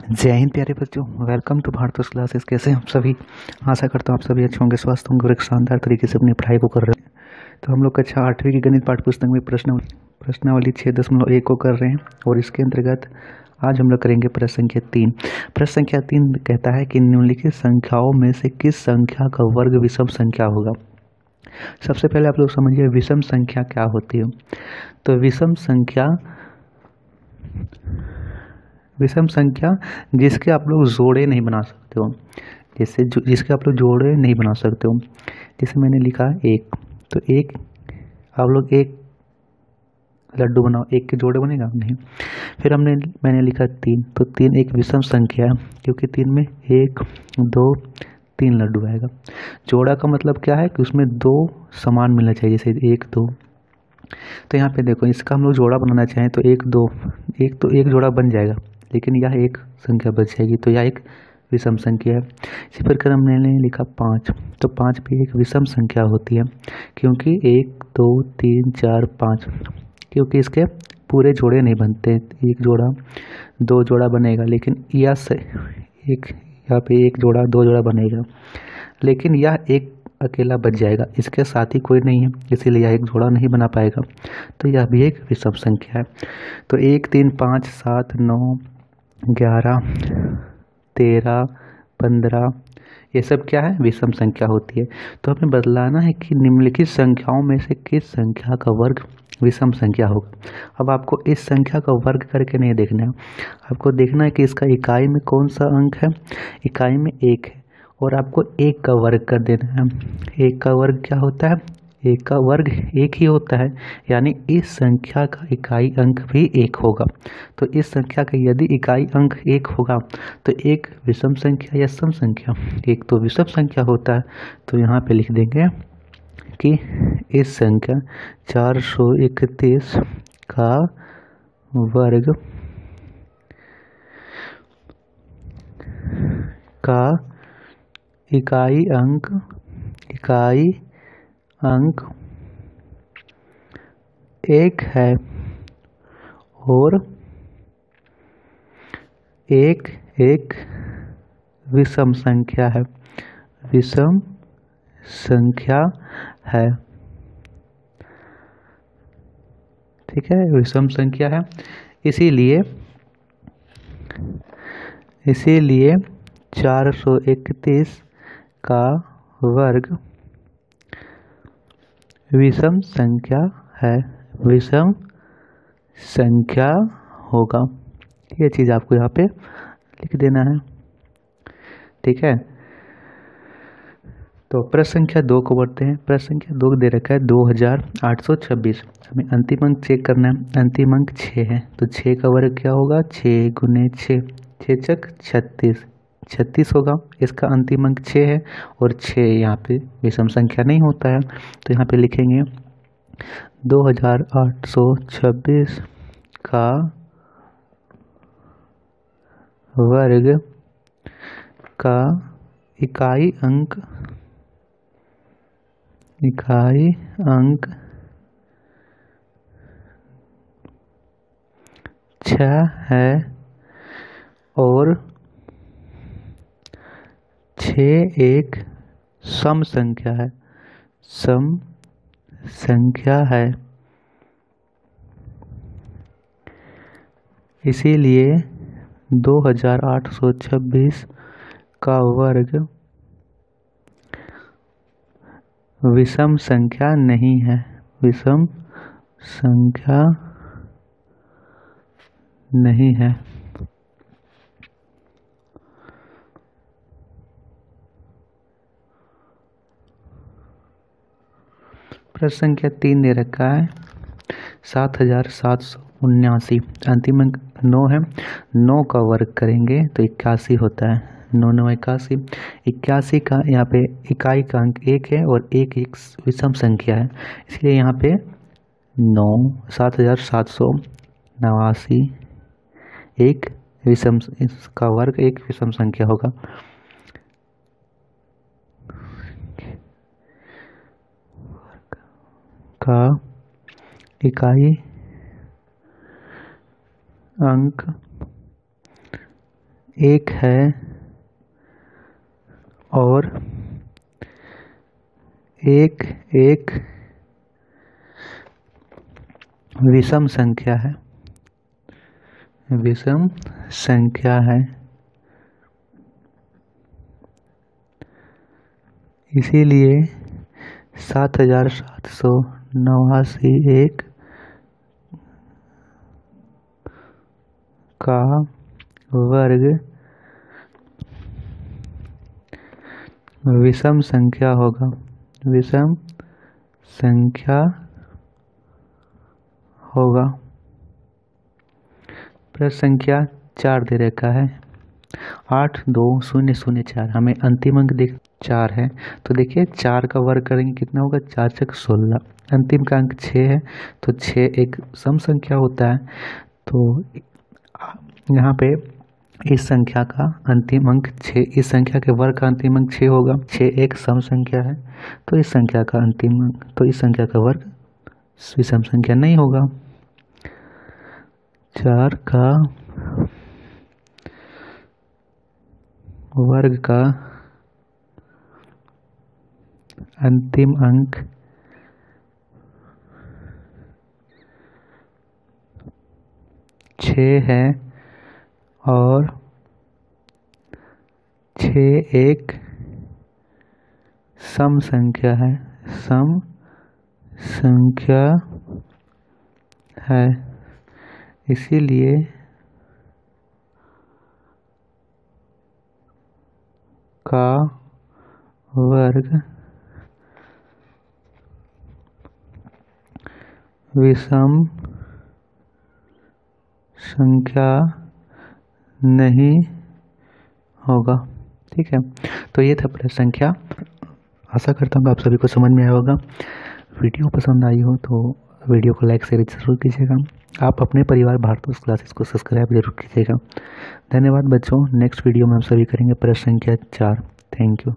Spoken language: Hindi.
जय हिंद प्यारे बच्चों, वेलकम टू भारत क्लासेस। कैसे हैं आप सभी? आशा करता हूँ आप सभी अच्छे होंगे, स्वस्थ होंगे और एक शानदार तरीके से अपनी पढ़ाई को कर रहे हैं। तो हम लोग कक्षा 8वीं की गणित पाठ्य पुस्तक में प्रश्नावली 6.1 को कर रहे हैं और इसके अंतर्गत आज हम लोग करेंगे प्रश्न संख्या 3। प्रश्न संख्या 3 कहता है कि निम्नलिखित संख्याओं में से किस संख्या का वर्ग विषम संख्या होगा। सबसे पहले आप लोग समझिए विषम संख्या क्या होती है। तो विषम संख्या जिसके आप लोग जोड़े नहीं बना सकते हो, जिसके आप लोग जोड़े नहीं बना सकते हो। जैसे मैंने लिखा एक, तो एक आप लोग एक लड्डू बनाओ, एक के जोड़े बनेगा नहीं। फिर मैंने लिखा 3, तो 3 एक विषम संख्या है क्योंकि 3 में 1 2 3 लड्डू आएगा। जोड़ा का मतलब क्या है कि उसमें 2 समान मिलना चाहिए, जैसे 1 2। तो यहाँ पे देखो, इसका हम लोग जोड़ा बनाना चाहें तो 1 2, एक जोड़ा बन जाएगा, लेकिन यह एक संख्या बच जाएगी, तो यह एक विषम संख्या है। इसी प्रकार हमने लिखा 5, तो 5 भी एक विषम संख्या होती है क्योंकि 1 2 3 4 5, क्योंकि इसके पूरे जोड़े नहीं बनते। एक जोड़ा 2 जोड़ा बनेगा, लेकिन यहाँ पे एक जोड़ा 2 जोड़ा बनेगा, लेकिन यह एक अकेला बच जाएगा, इसके साथ ही कोई नहीं है, इसीलिए यह एक जोड़ा नहीं बना पाएगा। तो यह भी एक विषम संख्या है। तो 1 3 5 7 9 11 13 15 ये सब क्या है, विषम संख्या होती है। तो हमें बदलाना है कि निम्नलिखित संख्याओं में से किस संख्या का वर्ग विषम संख्या होगा। अब आपको इस संख्या का वर्ग करके नहीं देखना है, आपको देखना है कि इसका इकाई में कौन सा अंक है। इकाई में 1 है और आपको 1 का वर्ग कर देना है। 1 का वर्ग क्या होता है? 1 का वर्ग 1 ही होता है, यानी इस संख्या का इकाई अंक भी 1 होगा। तो इस संख्या का यदि इकाई अंक 1 होगा तो एक विषम संख्या या सम संख्या, एक तो विषम संख्या होता है। तो यहाँ पे लिख देंगे कि इस संख्या 431 का वर्ग का इकाई अंक 1 है और एक विषम संख्या है, विषम संख्या है। ठीक है, विषम संख्या है। इसीलिए 431 का वर्ग विषम संख्या है, विषम संख्या होगा। ये चीज़ आपको यहाँ पे लिख देना है। ठीक है, तो प्रश्न संख्या 2 को बढ़ते हैं। प्रश्न संख्या 2 दे रखा है 2826। हमें अंतिम अंक चेक करना है। अंतिम अंक 6 है, तो 6 का वर्ग क्या होगा? 6 गुने 6, 6 छक 36, 36 होगा। इसका अंतिम अंक 6 है और 6 यहाँ पे विषम संख्या नहीं होता है, तो यहाँ पे लिखेंगे 2826 का वर्ग का इकाई अंक 6 है और 6 एक सम संख्या है, सम संख्या है। इसीलिए 2826 का वर्ग विषम संख्या नहीं है, विषम संख्या नहीं है। प्रश्न संख्या 3 दे रखा है 7779। अंतिम अंक 9 है, 9 का वर्ग करेंगे तो 81 होता है। 9 9 81, 81 का यहाँ पे इकाई का अंक 1 है और एक विषम संख्या है, इसलिए यहाँ पे 7789 एक विषम, इसका वर्ग एक विषम संख्या होगा। का इकाई अंक एक है और एक एक विषम संख्या है, विषम संख्या है, इसीलिए 7789 एक का वर्ग विषम संख्या होगा, विषम संख्या होगा। प्रश्न संख्या 4 दे रखा है, 82004, हमें अंतिम अंक देख 4 है, तो देखिए 4 का वर्ग करेंगे कितना होगा, 4 छक 16, अंतिम का अंक 6 है, तो 6 एक सम संख्या होता है, तो यहाँ पे इस संख्या का अंतिम अंक 6, इस संख्या के वर्ग का अंतिम अंक 6 होगा, 6 एक सम संख्या है, तो इस संख्या का अंतिम अंक, तो इस संख्या का वर्ग विषम संख्या नहीं होगा। 4 का वर्ग का अंतिम अंक 6 है और 6 एक सम संख्या है, सम संख्या है, इसीलिए का वर्ग विषम संख्या नहीं होगा। ठीक है, तो ये था प्रश्न संख्या। आशा करता हूँ आप सभी को समझ में आया होगा। वीडियो पसंद आई हो तो वीडियो को लाइक शेयर जरूर कीजिएगा। आप अपने परिवार भारतोष क्लासेस को सब्सक्राइब जरूर कीजिएगा। धन्यवाद बच्चों। नेक्स्ट वीडियो में हम सभी करेंगे प्रश्न संख्या 4। Thank you.